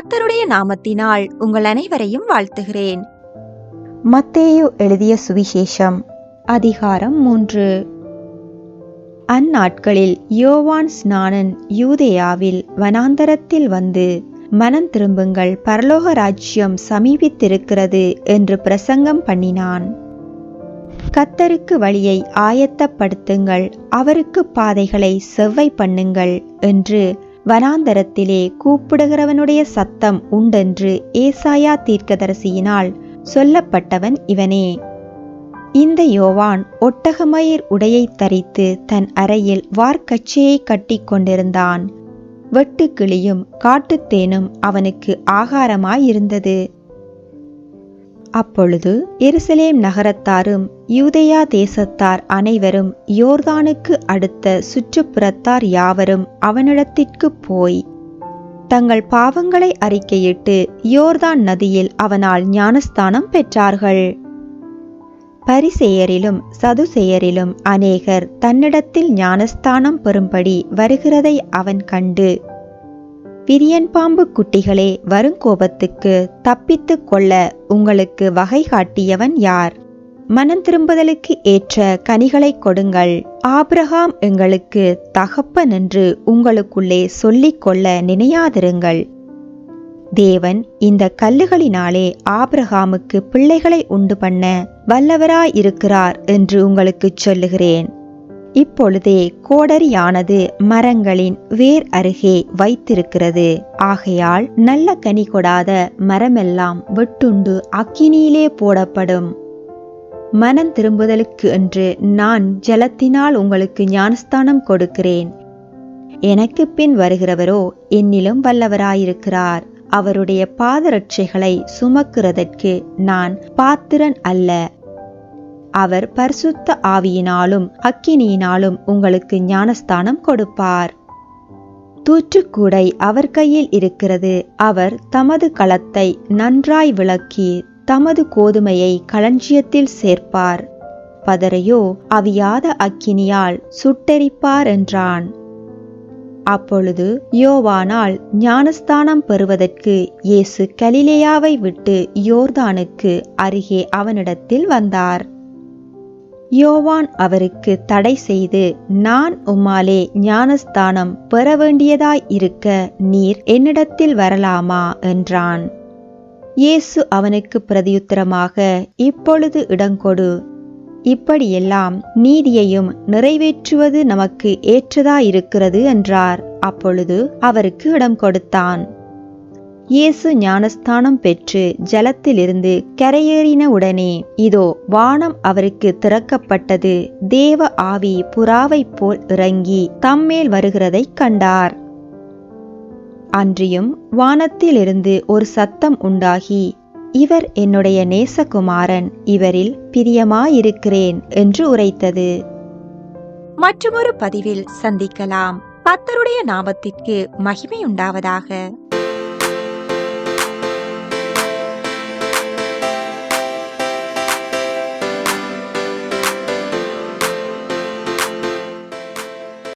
கர்த்தருடைய நாமத்தினால் உங்கள் அனைவரையும் வாழ்த்துகிறேன். மத்தேயு எழுதிய சுவிசேஷம் அதிகாரம் 3. அந்நாட்களில் யோவான் ஸ்நானன் யூதேயாவில் வனாந்தரத்தில் வந்து, மனம் திரும்புங்கள், பரலோக ராஜ்யம் சமீபித்திருக்கிறது என்று பிரசங்கம் பண்ணினான். கர்த்தருக்கு வழியை ஆயத்தப்படுத்துங்கள், அவருக்கு பாதைகளை செவ்வை பண்ணுங்கள் என்று வனாந்தரத்திலே கூப்பிடுகிறவனுடைய சத்தம் உண்டென்று ஏசாயா தீர்க்கதரிசியினால் சொல்லப்பட்டவன் இவனே. இந்த யோவான் ஒட்டகமயிர் உடையை தரித்து தன் அறையில் வார்க்கச்சையை கட்டி கொண்டிருந்தான். வெட்டுக்கிளியும் காட்டுத்தேனும் அவனுக்கு ஆகாரமாயிருந்தது. அப்பொழுது எருசலேம் நகரத்தாரும் யூதேயா தேசத்தார் அனைவரும் யோர்தானுக்கு அடுத்த சுற்றுப்புறத்தார் யாவரும் அவனிடத்திற்கு போய் தங்கள் பாவங்களை அறிக்கையிட்டு யோர்தான் நதியில் அவனால் ஞானஸ்தானம் பெற்றார்கள். பரிசேயரிலும் சதுசேயரிலும் அநேகர் தன்னிடத்தில் ஞானஸ்தானம் பெறும்படி வருகிறதை அவன் கண்டு, விரியன் பாம்பு குட்டிகளே, வருங்கோபத்துக்கு தப்பித்து கொள்ள உங்களுக்கு வகை காட்டியவன் யார்? மனம் திரும்புதலுக்கு ஏற்ற கனிகளை கொடுங்கள். ஆபிரகாம் எங்களுக்கு தகப்பன் என்று உங்களுக்குள்ளே சொல்லிக் கொள்ள நினையாதிருங்கள். தேவன் இந்த கல்லுகளினாலே ஆபிரகாமுக்கு பிள்ளைகளை உண்டு பண்ண வல்லவராயிருக்கிறார் என்று உங்களுக்கு சொல்லுகிறேன். இப்பொழுதே கோடரியானது மரங்களின் வேர் அருகே வைத்திருக்கிறது. ஆகையால் நல்ல கனி கொடாத மரமெல்லாம் வெட்டுண்டு அக்கினியிலே போடப்படும். மனம் திரும்புதலுக்கு என்று நான் ஜலத்தினால் உங்களுக்கு ஞானஸ்தானம் கொடுக்கிறேன். எனக்கு பின் வருகிறவரோ என்னிலும் வல்லவராயிருக்கிறார். அவருடைய பாதரட்சைகளை சுமக்கிறதற்கு நான் பாத்திரன் அல்ல. அவர் பரிசுத்த ஆவியினாலும் அக்கினியினாலும் உங்களுக்கு ஞானஸ்தானம் கொடுப்பார். தூற்றுக்கூடை அவர் கையில் இருக்கிறது. அவர் தமது களத்தை நன்றாய் விளக்கி தமது கோதுமையை களஞ்சியத்தில் சேர்ப்பார். பதரையோ அவியாத அக்கினியால் சுட்டெரிப்பார் என்றான். அப்பொழுது யோவானால் ஞானஸ்தானம் பெறுவதற்கு இயேசு கலிலேயாவை விட்டு யோர்தானுக்கு அருகே அவனிடத்தில் வந்தார். யோவான் அவருக்கு தடை செய்து, நான் உம்மாலே ஞானஸ்தானம் பெற வேண்டியதாய் இருக்க நீர் என்னிடத்தில் வரலாமா என்றான். இயேசு அவனுக்கு பிரதியுத்தரமாக, இப்பொழுது இடங்கொடு. இப்படியெல்லாம் நீதியையும் நிறைவேற்றுவது நமக்கு ஏற்றதாயிருக்கிறது என்றார். அப்பொழுது அவருக்கு இடம் கொடுத்தான். இயேசு ஞானஸ்தானம் பெற்று ஜலத்திலிருந்து கரையேறின உடனே இதோ வானம் அவருக்கு திறக்கப்பட்டது. தேவ ஆவி புறாவைப் போல் இறங்கி தம்மேல் வருகிறதைக் கண்டார். அன்றியும் வானத்திலிருந்து ஒரு சத்தம் உண்டாகி, இவர் என்னுடைய நேசகுமாரன், இவரில் பிரியமாயிருக்கிறேன் என்று உரைத்தது. மற்றொரு பதிவில் சந்திக்கலாம். கர்த்தருடைய நாமத்திற்கு மகிமை உண்டாவதாக.